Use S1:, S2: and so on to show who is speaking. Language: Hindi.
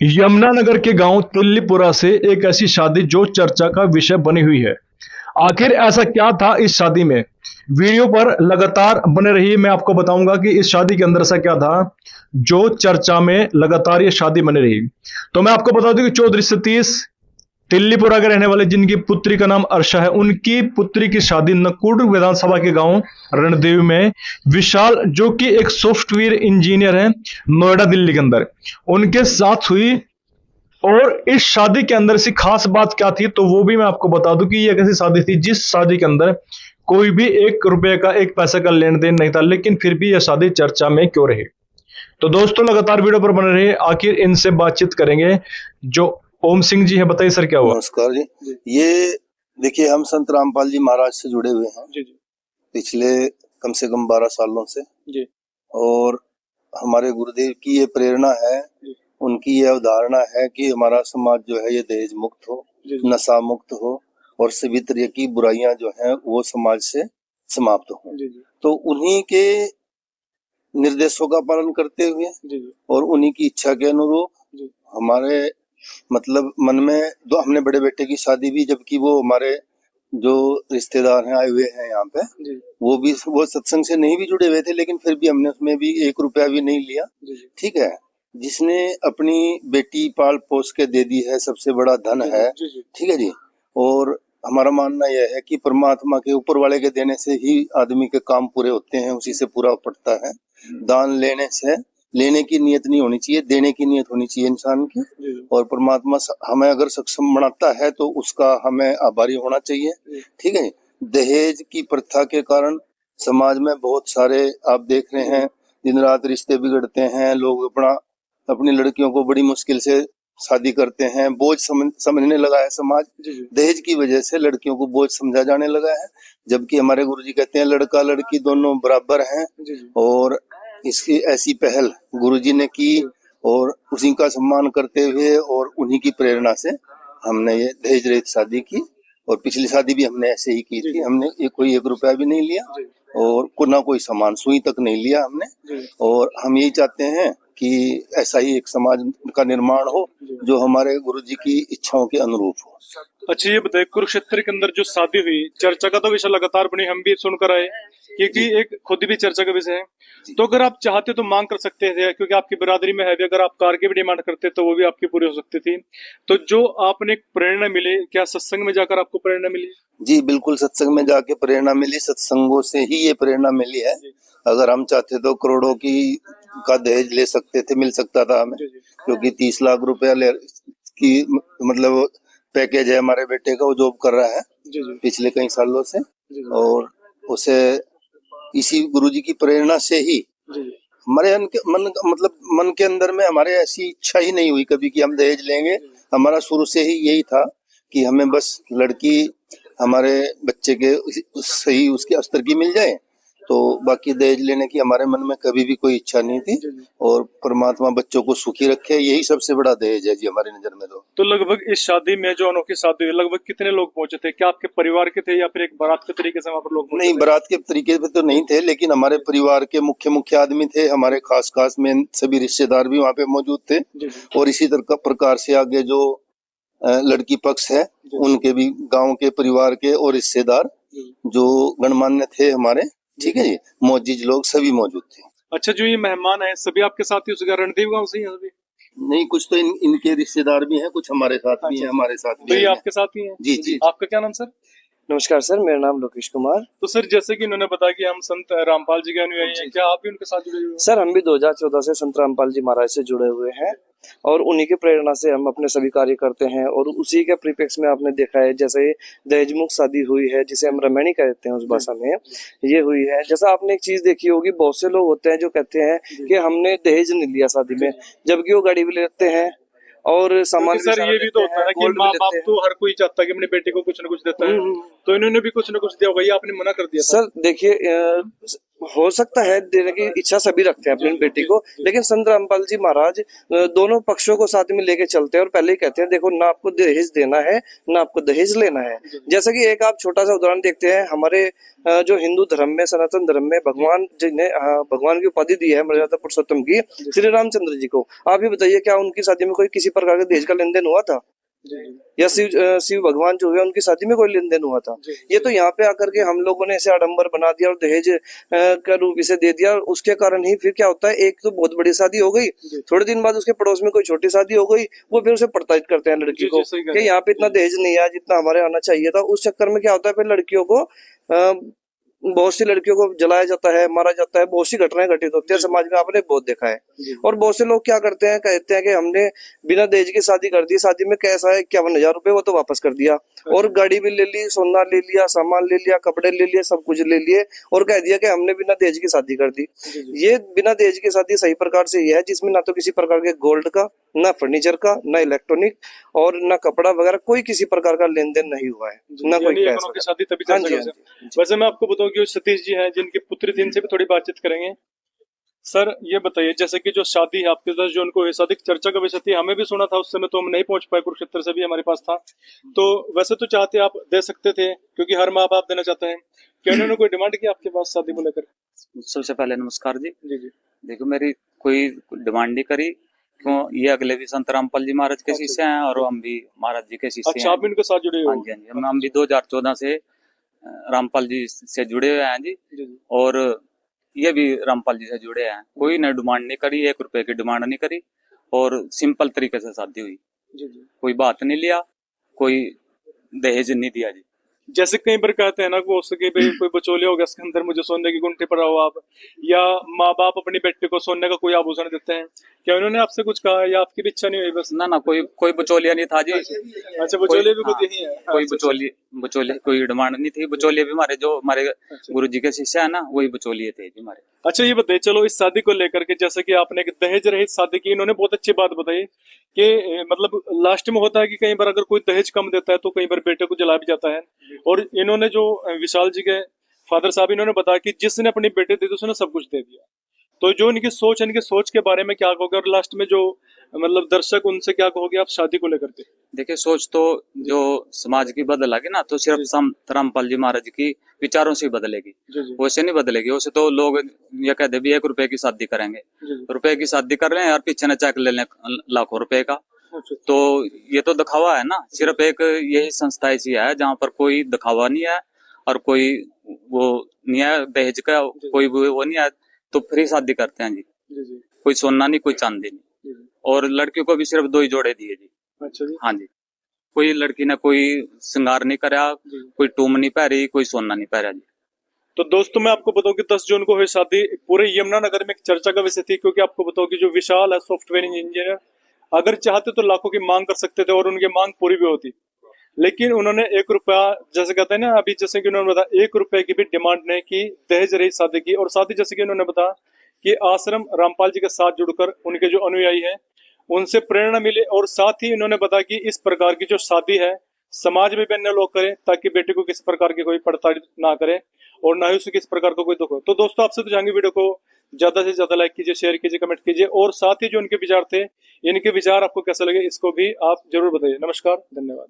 S1: यमुनानगर के गांव तिल्लीपुरा से एक ऐसी शादी जो चर्चा का विषय बनी हुई है। आखिर ऐसा क्या था इस शादी में? वीडियो पर लगातार बने रहिए। मैं आपको बताऊंगा कि इस शादी के अंदर ऐसा क्या था जो चर्चा में लगातार ये शादी बनी रही। तो मैं आपको बता दूं कि चौधरी सतीश तिल्लीपुरा के रहने वाले, जिनकी पुत्री का नाम अर्षा है, उनकी पुत्री की शादी नकुड़ विधानसभा के गांव रणदेव में विशाल, जो कि एक सॉफ्टवेयर इंजीनियर है नोएडा दिल्ली के अंदर, उनके साथ हुई। और इस शादी के अंदर से खास बात क्या थी तो वो भी मैं आपको बता दूं कि ये एक ऐसी शादी थी जिस शादी के अंदर कोई भी एक रुपए का, एक पैसे का लेन देन नहीं था, लेकिन फिर भी यह शादी चर्चा में क्यों रही। तो दोस्तों लगातार वीडियो पर बने रहिए, आखिर इनसे बातचीत करेंगे। जो ओम सिंह जी है, बताइए सर क्या हुआ।
S2: नमस्कार जी। ये देखिए, हम संत रामपाल जी महाराज से जुड़े हुए हैं
S1: जी जी।
S2: पिछले कम से कम 12 सालों से
S1: जी।
S2: और हमारे गुरुदेव की ये प्रेरणा है, उनकी ये अवधारणा है कि हमारा समाज जो है ये दहेज मुक्त हो, नशा मुक्त हो और सभी तरह की बुराइयां जो हैं वो समाज से समाप्त हो। तो उन्हीं के निर्देशों का पालन करते हुए और उन्हीं की इच्छा के अनुरूप हमारे मतलब मन में दो, हमने बड़े बेटे की शादी भी, जबकि वो हमारे जो रिश्तेदार हैं आए हुए हैं यहाँ पे, वो सत्संग से नहीं भी जुड़े हुए थे, लेकिन फिर भी हमने उसमें भी 1 रुपया भी नहीं लिया। ठीक है, जिसने अपनी बेटी पाल पोस के दे दी है, सबसे बड़ा धन है। ठीक है जी। और हमारा मानना यह है कि परमात्मा के, ऊपर वाले के देने से ही आदमी के काम पूरे होते हैं, उसी से पूरा पड़ता है। दान लेने से, लेने की नियत नहीं होनी चाहिए, देने की नियत होनी चाहिए इंसान की। और परमात्मा हमें अगर सक्षम बनाता है तो उसका हमें आभारी होना चाहिए। ठीक है। दहेज की प्रथा के कारण समाज में बहुत सारे आप देख रहे हैं, दिन रात रिश्ते बिगड़ते हैं, लोग अपनी लड़कियों को बड़ी मुश्किल से शादी करते हैं, बोझ समझने लगा है समाज। दहेज की वजह से लड़कियों को बोझ समझा जाने लगा है, जबकि हमारे गुरुजी कहते हैं लड़का लड़की दोनों बराबर हैं। और इसकी ऐसी पहल गुरुजी ने की और उसी का सम्मान करते हुए और उन्हीं की प्रेरणा से हमने ये दहेज रहित शादी की। और पिछली शादी भी हमने ऐसे ही की थी, हमने कोई 1 रुपया भी नहीं लिया और ना कोई सामान सुई तक नहीं लिया हमने। और हम यही चाहते हैं कि ऐसा ही एक समाज का निर्माण हो जो हमारे गुरुजी की इच्छाओं के अनुरूप हो।
S1: अच्छा, ये बताइए, कुरुक्षेत्र के अंदर जो शादी हुई, चर्चा का तो विषय लगातार बनी, हम भी सुनकर आए, क्योंकि एक खुद भी चर्चा का विषय है। तो अगर आप चाहते तो मांग कर सकते थे, क्योंकि आपकी बिरादरी में है भी, अगर आप कार की भी डिमांड करते तो वो भी आपकी पूरी हो सकती थी। तो जो आपने प्रेरणा मिली, क्या सत्संग में जाकर आपको प्रेरणा मिली?
S2: जी बिल्कुल, सत्संग में जाके प्रेरणा मिली, सत्संगों से ही ये प्रेरणा मिली है। अगर हम चाहते तो करोड़ों का दहेज ले सकते थे, मिल सकता था हमें, क्योंकि 30 लाख रुपया की मतलब पैकेज है हमारे बेटे का, वो जॉब कर रहा है पिछले कई सालों से। और उसे इसी गुरुजी की प्रेरणा से ही हमारे मन के अंदर में हमारे ऐसी इच्छा ही नहीं हुई कभी कि हम दहेज लेंगे। हमारा शुरू से ही यही था कि हमें बस लड़की हमारे बच्चे के सही उसके स्तर की मिल जाए, तो बाकी दहेज लेने की हमारे मन में कभी भी कोई इच्छा नहीं थी। और परमात्मा बच्चों को सुखी रखे, यही सबसे बड़ा दहेज है जी हमारी नजर में।
S1: तो लगभग इस शादी में, जो अनोखी शादी हुई, लगभग कितने लोग पहुंचे थे? क्या आपके परिवार के थे या फिर एक बारात के तरीके से वहां पर लोग पहुंचे?
S2: नहीं, बारात के तरीके पे तो नहीं थे, लेकिन हमारे परिवार के मुख्य आदमी थे, हमारे खास में सभी रिश्तेदार भी वहाँ पे मौजूद थे। और इसी तरह प्रकार से आगे जो लड़की पक्ष है उनके भी, गाँव के परिवार के और रिश्तेदार जो गणमान्य थे हमारे, ठीक है जी, मौजूद लोग सभी मौजूद थे।
S1: अच्छा, जो ये मेहमान है सभी आपके साथ ही उस रणदीव गांव से ही हैं?
S2: नहीं, कुछ तो इनके रिश्तेदार भी हैं, कुछ हमारे साथ भी हैं, हमारे साथ भी।
S1: तो ये आपके साथ ही हैं?
S2: जी जी।
S1: आपका क्या नाम सर?
S3: नमस्कार सर, मेरा नाम लोकेश कुमार।
S1: तो सर, जैसे कि इन्होंने बताया कि हम संत रामपाल जी के अनुयायी हैं, क्या आप भी उनके साथ जुड़े हुए हैं?
S3: सर, हम भी 2014 से संत रामपाल जी महाराज से जुड़े हुए हैं और उन्हीं की प्रेरणा से हम अपने सभी कार्य करते हैं। और उसी के परिप्रेक्ष्य में आपने देखा है, जैसे दहेज मुक्त शादी हुई है, जिसे हम रमैनी कहते हैं उस भाषा में, ये हुई है। जैसा आपने एक चीज देखी होगी, बहुत से लोग होते हैं जो कहते हैं कि हमने दहेज नहीं लिया शादी में, जबकि वो गाड़ी भी लेते हैं और सामान भी।
S1: सर, ये भी तो होता है कि माँ बाप तो हर कोई चाहता है कि अपने बेटे को कुछ न कुछ देता है, तो इन्होंने भी कुछ न कुछ दिया, वही आपने मना कर दिया था।
S3: सर देखिए, हो सकता है, देने की इच्छा सभी रखते हैं अपनी बेटी को, लेकिन संत रामपाल जी महाराज दोनों पक्षों को साथ में लेके चलते हैं और पहले ही कहते हैं देखो ना आपको दहेज देना है ना आपको दहेज लेना है। जैसा कि एक आप छोटा सा उदाहरण देखते हैं, हमारे जो हिंदू धर्म में, सनातन धर्म में भगवान जिन्हें भगवान की उपाधि दी है मर्यादा पुरुषोत्तम की, श्री रामचंद्र जी को, आप ही बताइए क्या उनकी शादी में कोई किसी प्रकार के दहेज का लेन देन हुआ था? या शिव भगवान जो है उनकी शादी में कोई लेन देन हुआ था? ये तो यहाँ पे आकर के हम लोगों ने ऐसे आडंबर बना दिया और दहेज का रूप इसे दे दिया, और उसके कारण ही फिर क्या होता है, एक तो बहुत बड़ी शादी हो गई, थोड़े दिन बाद उसके पड़ोस में कोई छोटी शादी हो गई, वो फिर उसे प्रताड़ित करते हैं लड़की को कि यहाँ पे इतना दहेज नहीं आया जितना हमारे आना चाहिए था। उस चक्कर में क्या होता है, फिर लड़कियों को बहुत सी लड़कियों को जलाया जाता है, मारा जाता है, बहुत सी घटनाएं घटित होती है समाज में, आपने बहुत देखा है। और बहुत से लोग क्या करते हैं, कहते हैं कि हमने बिना दहेज की शादी कर दी, शादी में कैसा है 51,000 रुपए वो तो वापस कर दिया, और गाड़ी भी ले ली, सोना ले लिया, सामान ले लिया, कपड़े ले लिए, सब कुछ ले लिए, और कह दिया कि हमने बिना दहेज की शादी कर दी। ये बिना दहेज की शादी सही प्रकार से ये है जिसमें ना तो किसी प्रकार के गोल्ड का, ना फर्नीचर का, ना इलेक्ट्रॉनिक और ना कपड़ा वगैरह कोई किसी प्रकार का लेन देन नहीं हुआ है, ना कोई पैसा।
S1: शादी तभी चल सकती है। वैसे मैं आपको बताऊं कि सतीश जी हैं जिनकी पुत्री थी, इनसे भी थोड़ी बातचीत करेंगे। सर ये बताइए, जैसे कि जो शादी है आपके 10 जून को हुई, शादी चर्चा का विषय थी, हमें भी सुना था उस समय, तो हम नहीं पहुंच पाए, कुरुक्षेत्र से भी हमारे पास था। तो वैसे तो चाहते आप दे सकते थे क्योंकि हर माँ बाप देना चाहते हैं, क्या उन्होंने कोई डिमांड की आपके पास शादी को लेकर?
S4: सबसे पहले नमस्कार जी।
S1: जी जी।
S4: देखो मेरी कोई डिमांड नहीं करी, क्यों, ये अगले भी संत रामपाल जी महाराज के शिष्य हैं और हम भी महाराज जी के शिष्य हैं।
S1: अच्छा, आप इनके साथ जुड़े हो?
S4: हाँ जी, हाँ जी, हम भी 2014 से रामपाल जी से जुड़े हुए हैं जी, और ये भी रामपाल जी से जुड़े हैं। कोई ने डिमांड नहीं करी, 1 रुपए की डिमांड नहीं करी, और सिंपल तरीके से शादी हुई। कोई बात नहीं लिया, कोई दहेज नहीं दिया जी।
S1: जैसे कई बार कहते हैं ना वो उसके भाई कोई बचौलिया हो गया, इसके अंदर मुझे सोने की गुंठी पड़ाओ आप, या माँ बाप अपनी बेटे को सोने का कोई आभूषण देते हैं, क्या उन्होंने आपसे कुछ कहा या आपकी भी इच्छा नहीं हुई? बस
S4: ना कोई बचौलिया नहीं था जी।
S1: अच्छा, बचौलिया भी खुद यही है?
S4: कोई बचौलिया कोई डिमांड नहीं थी। बचौलिया भी हमारे गुरु जी के शिष्य है ना, वही बचौलिए थे जी हमारे।
S1: अच्छा ये बताइए, चलो इस शादी को लेकर के, जैसे कि आपने एक दहेज रहित शादी की, इन्होंने बहुत अच्छी बात बताई कि मतलब लास्ट में होता है कि कई बार अगर कोई दहेज कम देता है तो कई बार बेटे को जला भी जाता है, और इन्होंने जो विशाल जी के फादर साहब, इन्होंने बताया कि जिसने अपनी बेटे दी उसने सब कुछ दे दिया। तो जो इनकी सोच के बारे में क्या कहोगे, और लास्ट में जो मतलब दर्शक उनसे क्या कहोगे आप शादी को लेकर के?
S4: देखिए, सोच तो जो समाज की बदलेगी ना, तो सिर्फ संत रामपाल जी महाराज की विचारों से ही बदलेगी, वैसे नहीं बदलेगी। वैसे तो लोग ये कहते भी 1 रुपए की शादी करेंगे, रुपए की शादी कर लें और पीछे न चेक ले लें लाखों रुपए का, तो ये तो दिखावा है ना। सिर्फ एक यही संस्था ऐसी है जहाँ पर कोई दिखावा नहीं है और कोई वो नहीं है, दहेज का कोई वो नहीं है, तो फ्री शादी करते हैं जी। कोई सोना नहीं, कोई चांदी नहीं, और लड़कियों को भी सिर्फ 2 ही जोड़े दिए जी।
S1: अच्छा जी।
S4: हाँ जी, कोई लड़की ने कोई श्रृंगार नहीं करा, कोई टूम नहीं पहरी, कोई सोना नहीं पहरा जी।
S1: तो दोस्तों मैं आपको बताऊं कि 10 जून को हुई शादी पूरे यमुनानगर में एक चर्चा का विषय थी, क्योंकि आपको बताऊं कि जो विशाल है सॉफ्टवेयर इंजीनियर, अगर चाहते तो लाखों की मांग कर सकते थे और उनकी मांग पूरी भी होती, लेकिन उन्होंने 1 रुपया, जैसे कहते हैं ना अभी, जैसे कि उन्होंने बताया 1 रुपए की भी डिमांड नहीं की, दहेज रहित शादी की। और साथ ही जैसे कि उन्होंने बताया कि आश्रम रामपाल जी के साथ जुड़कर उनके जो अनुयायी हैं उनसे प्रेरणा मिले, और साथ ही उन्होंने बताया कि इस प्रकार की जो शादी है समाज में भी अन्य लोग करें, ताकि बेटे को किसी प्रकार की कोई प्रताड़ित ना करे और ना ही उसे किस प्रकार का कोई दुख हो। तो दोस्तों आपसे तो चाहेंगे वीडियो को ज्यादा से ज्यादा लाइक कीजिए, शेयर कीजिए, कमेंट कीजिए, और साथ ही जो इनके विचार थे, इनके विचार आपको कैसे लगे इसको भी आप जरूर बताइए। नमस्कार, धन्यवाद।